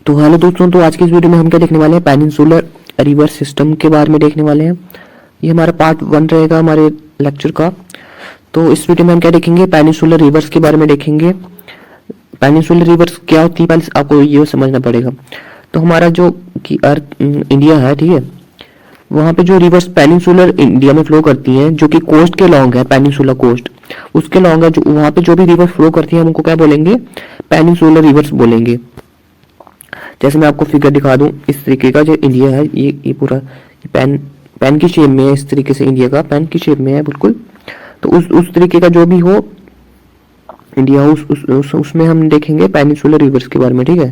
तो हेलो दोस्तों, तो आज की इस वीडियो में हम क्या देखने वाले हैं, पेनिनसुलर रिवर सिस्टम के बारे में देखने वाले हैं। ये हमारा पार्ट 1 रहेगा हमारे लेक्चर का। तो इस वीडियो में हम क्या देखेंगे, पेनिनसुलर रिवर्स के बारे में देखेंगे। पेनिनसुलर रिवर्स क्या होती है, पहले आपको ये समझना पड़ेगा। तो हमारा जो कि अर्थ इंडिया है, ठीक है, वहाँ पे जो रिवर्स पेनिनसुलर इंडिया में फ्लो करती हैं, जो कि कोस्ट के लॉन्ग है, पेनिनसुलर कोस्ट उसके लॉन्ग है, जो वहाँ पे जो भी रिवर्स फ्लो करती है हम उनको क्या बोलेंगे, पेनिनसुलर रिवर्स बोलेंगे। जैसे मैं आपको फिगर दिखा दूं, इस तरीके का जो इंडिया है, ये पूरा पेन की शेप में है। इस तरीके से इंडिया का पेन की शेप में है बिल्कुल। तो उस तरीके का जो भी हो इंडिया, उसमें हम देखेंगे पेनिनसुलर रिवर्स के बारे में, ठीक है।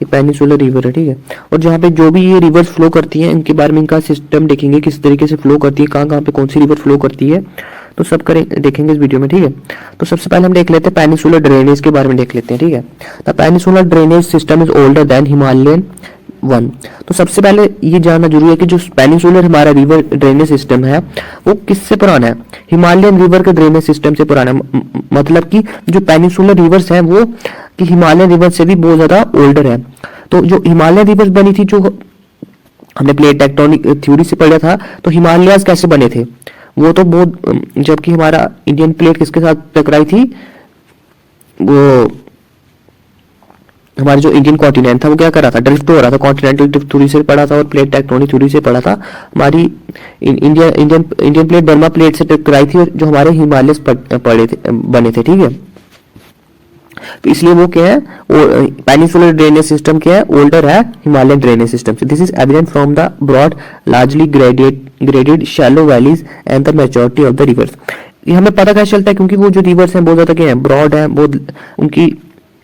ये पेनिनसुलर रिवर है, ठीक है। और जहाँ पे जो भी ये रिवर्स फ्लो करती है, इनके बारे में इनका सिस्टम देखेंगे, किस तरीके से फ्लो करती है, कहाँ पे कौन सी रिवर फ्लो करती है, तो सब देखेंगे इस वीडियो में, ठीक है। तो सबसे पहले हम देख लेते हैं पेनिनसुलर ड्रेनेज के बारे में देख लेते हैं, ठीक है। The peninsular drainage system is older than Himalayan one. तो सबसे पहले ये जानना जरूरी है कि जो पेनिनसुलर हमारा रिवर ड्रेनेज सिस्टम है वो किससे पुराना है, हिमालयन रिवर के ड्रेनेज सिस्टम से पुराना है। मतलब कि जो पेनिनसुलर रिवर्स है वो कि हिमालयन रिवर से भी बहुत ज्यादा ओल्डर है। तो जो हिमालयन रिवर्स बनी थी, जो हमने प्लेट टेक्टोनिक थ्योरी से पढ़ा था, तो हिमालयास कैसे बने थे, वो तो बहुत, जबकि हमारा इंडियन प्लेट किसके साथ टकराई थी, वो हमारे जो इंडियन कॉन्टिनेंट था वो क्या कर रहा था, ड्रिफ्ट हो रहा था। कॉन्टिनेंटल ड्रिफ्ट थ्योरी से पढ़ा था और प्लेट टेक्टोनिक थ्योरी से पढ़ा था। हमारी इंडियन प्लेट बर्मा प्लेट से टकराई थी, और जो हमारे हिमालयस बने थे, ठीक है। तो इसलिए वो क्या है, पेनिनसुलर ड्रेनेज सिस्टम क्या है, ओल्डर है हिमालयन ड्रेनेज सिस्टम से। This is evident from the broad largely graded shallow valleys and the maturity of the rivers. ये हमें पता कैसे चलता है, क्योंकि वो जो रिवर्स हैं बहुत ज्यादा क्या है, ब्रॉड है, बहुत उनकी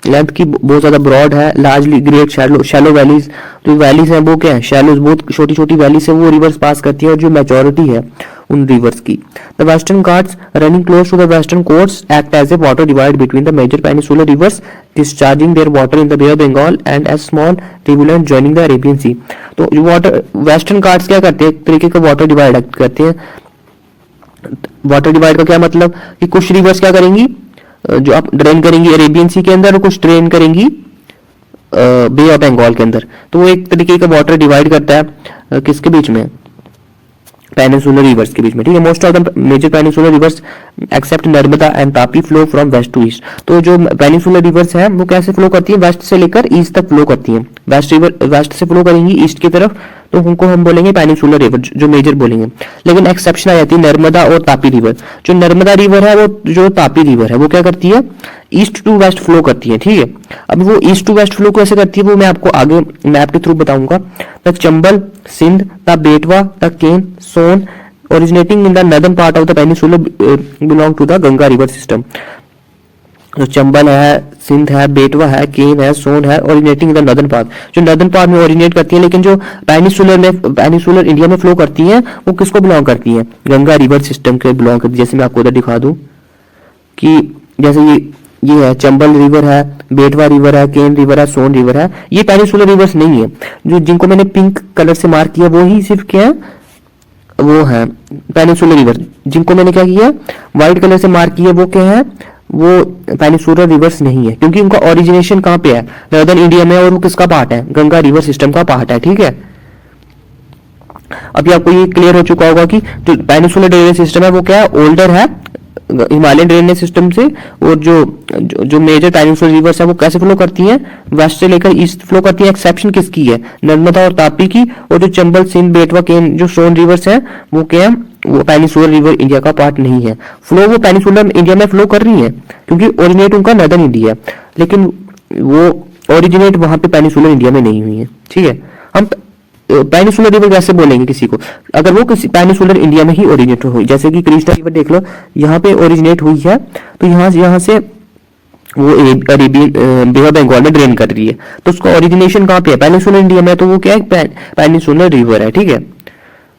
लेंथ की बहुत ज्यादा ब्रॉड है, लार्जली ग्रेट शैलो वैलीज, जो वैलीज हैं वो क्या है, शैलो, बहुत छोटी छोटी वैली से वो रिवर्स पास करती है, और जो मैच्योरिटी है उन रिवर्स की। The Western Ghats running close to the western coasts act as a water divide between the major peninsular rivers discharging their water in the Bay of Bengal and as small रिवुलेंट joining the Arabian Sea. तो जो water western Ghats क्या करते हैं, एक तरीके का water divide act करते हैं। वाटर डिवाइड का क्या मतलब कि कुछ रिवर्स क्या करेंगी, जो आप ड्रेन करेंगी अरेबियन सी के अंदर, और कुछ ड्रेन करेंगी बे ऑफ बंगाल के अंदर। तो वो एक तरीके का वाटर डिवाइड करता है किसके बीच में, पेनिनसुलर रिवर्स के बीच में, ठीक है। Most of the major peninsular rivers except Narmada and Tapi flow from west to east. तो जो पेनिनसुलर रिवर्स है वो कैसे फ्लो करती है, वेस्ट से लेकर ईस्ट तक फ्लो करती है। वेस्ट से फ्लो करेंगी ईस्ट की तरफ, तो उनको हम बोलेंगे पेनिनसुलर रिवर, जो मेजर बोलेंगे। लेकिन एक्सेप्शन आ जाती है नर्मदा और तापी रिवर। जो नर्मदा रिवर है, वो जो तापी रिवर है, वो क्या करती है, ईस्ट टू वेस्ट फ्लो करती है, ठीक है। अब वो ईस्ट टू वेस्ट फ्लो कैसे करती है, वो मैं आपको आगे मैप के थ्रू बताऊंगा। The Chambal, Sindh, the Betwa, the Ken, Son originating in the northern part of the peninsula belong to the Ganga river system. जो चंबल है, सिंध है, बेटवा है, केन है, सोन है, originating in the northern part, जो नॉर्दर्न पार्ट में ओरिजिनेट करती है। लेकिन जो पेनिनसुलर इंडिया में फ्लो करती है वो किसको बिलोंग करती है, गंगा रिवर सिस्टम के बिलोंग करती है। जैसे मैं आपको उधर दिखा दूं कि जैसे ये है, चंबल रिवर है, बेटवा रिवर है, केन रिवर है, सोन रिवर है। ये पेनिनसुलर रिवर्स नहीं है। जो जिनको मैंने पिंक कलर से मार्क किया वो ही सिर्फ क्या है, वो है पेनिनसुलर रिवर। जिनको मैंने क्या किया, व्हाइट कलर से मार्क किया, वो क्या है, वो पेनिनसुलर रिवर्स नहीं है, क्योंकि उनका ओरिजिनेशन कहाँ पे है, नॉर्दर्न इंडिया में, और वो किसका पार्ट है, गंगा रिवर सिस्टम का पार्ट है, ठीक है। अभी आपको ये क्लियर हो चुका होगा कि जो पेनिनसुलर ड्रेनेज सिस्टम है वो क्या है, ओल्डर है हिमालयन ड्रेनेज सिस्टम से। और जो मेजर पेनिनसुलर रिवर्स है वो कैसे फ्लो करती हैं, वेस्ट से लेकर ईस्ट फ्लो करती है। एक्सेप्शन किसकी है, नर्मदा और तापी की। और जो चंबल, सिंध, बेटवा, केन, जो सोन रिवर्स है वो क्या है, वो पेनिनसुलर रिवर इंडिया का पार्ट नहीं है। फ्लो वो पेनिनसुलर इंडिया में फ्लो कर रही है, क्योंकि ओरिजिनेट उनका नॉर्दर्न इंडिया है, लेकिन वो ओरिजिनेट वहां पे पेनिनसुलर इंडिया में नहीं हुई है, ठीक है। हम पेनिनसुलर रिवर कैसे बोलेंगे किसी को, अगर वो किसी पेनिनसुलर इंडिया में ही ओरिजिनेट हुई। जैसे कि कृष्णा रिवर देख लो, यहाँ पे ओरिजिनेट हुई है, तो यहाँ से वो अरेबियन बे ऑफ बंगाल में ड्रेन कर रही है, तो उसका ओरिजिनेशन कहाँ पे है, पेनिनसुलर इंडिया में, तो वो क्या है, पेनिनसुलर रिवर है, ठीक है।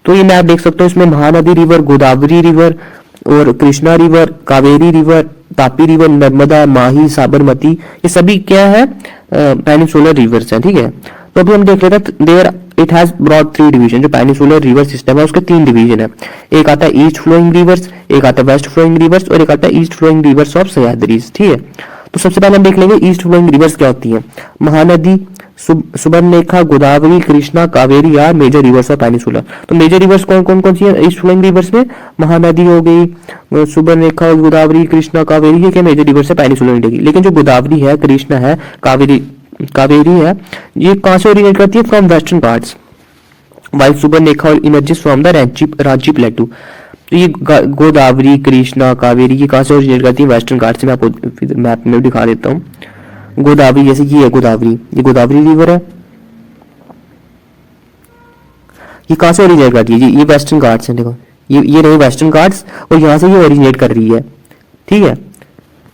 तो ये मैं आप देख सकते हो, इसमें महानदी रिवर, गोदावरी रिवर और Krishna river, Kaveri river, Tapi river, Narmada, Mahi, Sabarmati, ये सभी क्या है, पेनिनसुलर रिवर्स हैं, ठीक है। तो अभी हम देख लेते हैं, there it has broad 3 division. जो पेनिनसुलर रिवर सिस्टम है उसके 3 डिवीजन है। एक आता है ईस्ट फ्लोइंग रिवर्स, एक आता है वेस्ट फ्लोइंग रिवर्स, और एक आता है east flowing rivers of Sahyadris, ठीक है। तो सबसे पहले हम देख लेंगे ईस्ट फ्लोइंग रिवर्स क्या होती है। Mahanadi, Subarnarekha, Godavari, Krishna, Kaveri are major rivers of peninsula. तो मेजर रिवर्स कौन कौन कौन सी है ईस्ट फ्लोइंग रिवर्स में? महानदी हो गई, सुबर्णरेखा, गोदावरी, कृष्णा, कावेरी, ये क्या मेजर रिवर्स है पेनिसुला इंडिया की। लेकिन जो गोदावरी है, कृष्णा है, कावेरी है, ये कहां से ओरिजिनेट करती है? From western Ghats, while Subarnarekha emerges from the Ranchi प्लेटू। तो ये गोदावरी, कृष्णा, कावेरी ये कहां से ओरिजिनेट करती है? वेस्टर्न घाट से। मैं आपको मैप में दिखा देता हूँ। गोदावरी जैसे ये है गोदावरी, ये गोदावरी रिवर है, ये कहां से ओरिजिनेट करती है? ये वेस्टर्न घाट्स है, देखो ये रहे वेस्टर्न घाट्स और यहाँ से ये ओरिजिनेट कर रही है, ठीक है।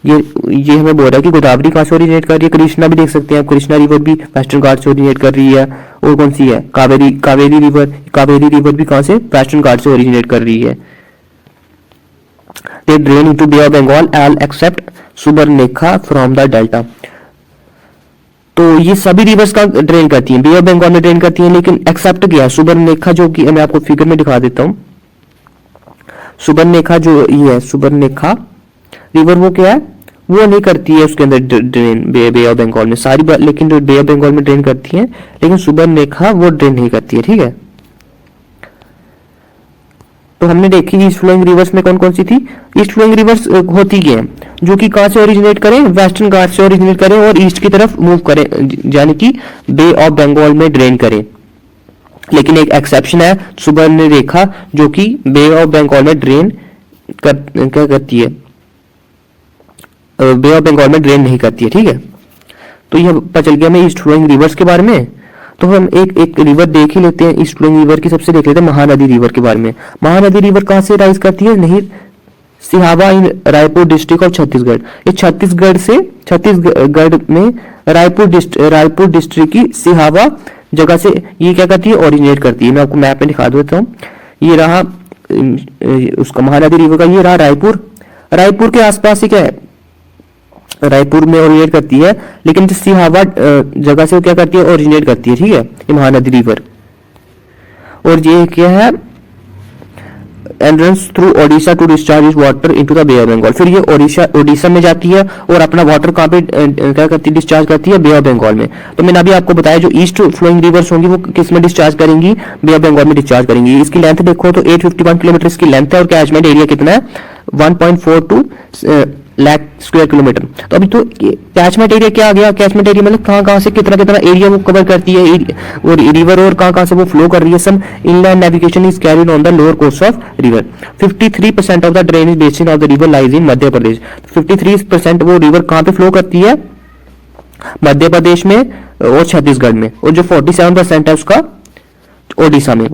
ये हमें बोल रहा है कि गोदावरी कहां से ओरिजिनेट कर रही है। कृष्णा भी देख सकते हैं आप, कृष्णा रिवर भी वेस्टर्न घाट से ओरिजिनेट कर रही है। और कौन सी है? कावेरी रिवर भी कहां से? वेस्टर्न घाट से ओरिजिनेट कर रही है। They drain into Bay of Bengal all except Subarnarekha from the delta. तो ये सभी रिवर्स का ड्रेन करती हैं, बे ऑफ बंगाल में ड्रेन करती हैं, लेकिन एक्सेप्ट किया सुबर्णरेखा, जो कि मैं आपको फिगर में दिखा देता हूं। सुबर्णरेखा जो ये है, सुबर्णरेखा रिवर वो क्या है? वो नहीं करती है उसके अंदर ड्रेन बे ऑफ बंगाल में सारी बात, लेकिन जो बे ऑफ बंगाल में ड्रेन करती है, लेकिन सुबर्णरेखा वो ड्रेन नहीं करती है, ठीक है। तो हमने देखी ईस्ट फ्लोइंग रिवर्स में कौन कौन सी थी। ईस्ट फ्लोइंग रिवर्स होती क्या है? जो कि कहां से ओरिजिनेट करें? वेस्टर्न घाट से ओरिजिनेट करें और ईस्ट की तरफ मूव करें, यानी कि बे ऑफ बंगाल में ड्रेन करें। लेकिन एक एक्सेप्शन है सुबर्णरेखा, जो कि बे ऑफ बंगाल में ड्रेन क्या करती है? बे ऑफ बंगाल में ड्रेन नहीं करती है, ठीक है। तो यह पता चल गया हमें ईस्ट फ्लोइंग रिवर्स के बारे में। तो हम एक रिवर देख ही लेते हैं ईस्ट फ्लोइंग रिवर की। सबसे देख लेते हैं महानदी रिवर के बारे में। महानदी रिवर कहां से राइज करती है? नहीं, सिहावा इन रायपुर डिस्ट्रिक्ट ऑफ छत्तीसगढ़। ये छत्तीसगढ़ में रायपुर डिस्ट्रिक्ट की सिहावा जगह से ये क्या करती है? ओरिजिनेट करती है। मैं आपको मैप में दिखा देता हूँ। ये रहा उसका महानदी रिवर का, ये रहा रायपुर के आसपास ही क्या है? रायपुर में ओरिजिनेट करती है, लेकिन जो सिहावा जगह से वो क्या करती है? ओरिजिनेट करती है, ठीक है, ये महानदी रिवर। और ये क्या है? Entrance through Odisha to discharge is water into the Bay of Bengal. फिर ये ओडिशा में जाती है और अपना वाटर कहाँ पे क्या करती है? डिस्चार्ज करती है बे ऑफ बंगाल में। तो मैंने अभी आपको बताया जो ईस्ट फ्लोइंग रिवर्स होंगी वो किस में डिस्चार्ज करेंगी? बे ऑफ बंगाल में डिस्चार्ज करेंगी। इसकी लेंथ देखो तो 851 किलोमीटर इसकी लेंथ है और कैचमेंट एरिया कितना है? 1.42 लाख स्क्वायर किलोमीटर। तो अभी तो कैचमेंट एरिया क्या आ गया? कैचमेंट एरिया मतलब कहां से कितना एरिया वो कवर करती है, और रिवर और कहां से वो फ्लो कर रही है। Some inland navigation is carried on the lower course of river. 53% of the drainage basin of the river lies in Madhya Pradesh. 53% वो रिवर कहां पे फ्लो करती है? मध्य प्रदेश में और छत्तीसगढ़ में। और जो 47% है उसका ओडिशा में,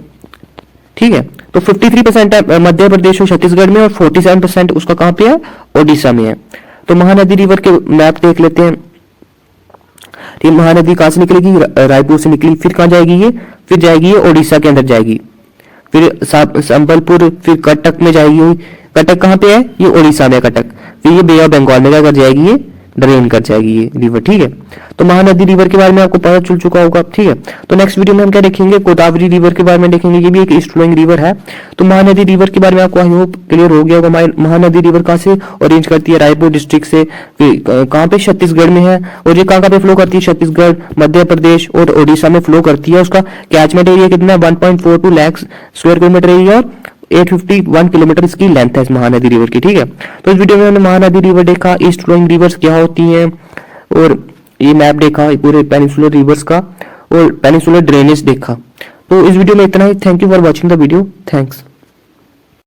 ठीक है। तो 53% है मध्य प्रदेश और छत्तीसगढ़ में और 47% उसका कहां पे है? ओडिशा में है। तो महानदी रिवर के मैप देख लेते हैं। ये महानदी कहां से निकलेगी? रायपुर से निकली, फिर कहां जाएगी ये? फिर जाएगी ये ओडिशा के अंदर जाएगी, फिर संबलपुर, फिर कटक में जाएगी। कटक कहां पे है? ये ओडिशा में कटक। फिर ये बे ऑफ बंगाल में क्या कर जाएगी? ये ड्रेन कर जाएगी ये रिवर, ठीक है। तो महानदी रिवर के बारे में आपको पता चल चुका होगा, ठीक है। तो नेक्स्ट वीडियो में हम क्या देखेंगे? गोदावरी रिवर के बारे में देखेंगे। ये भी एक ईस्ट फ्लोइंग रिवर है। तो महानदी रिवर के बारे में आपको आई होप क्लियर हो गया होगा। महानदी रिवर कहां से ऑरेंज करती है? रायपुर डिस्ट्रिक्ट से। कहां पे? छत्तीसगढ़ में है। और ये कहां पे फ्लो करती है? छत्तीसगढ़, मध्य प्रदेश और ओडिशा में फ्लो करती है। उसका कैचमेंट एरिया कितना है? 1.42 लाख स्क्वायर किलोमीटर एरिया और 851 किलोमीटर इसकी लेंथ है इस महानदी रिवर की, ठीक है। तो इस वीडियो में हमने महानदी रिवर देखा, ईस्ट फ्लोइंग रिवर्स क्या होती हैं, और ये मैप देखा पूरे पेनिसुलर रिवर्स का, और पेनिसुलर ड्रेनेज देखा। तो इस वीडियो में इतना ही। Thank you for watching the video. Thanks.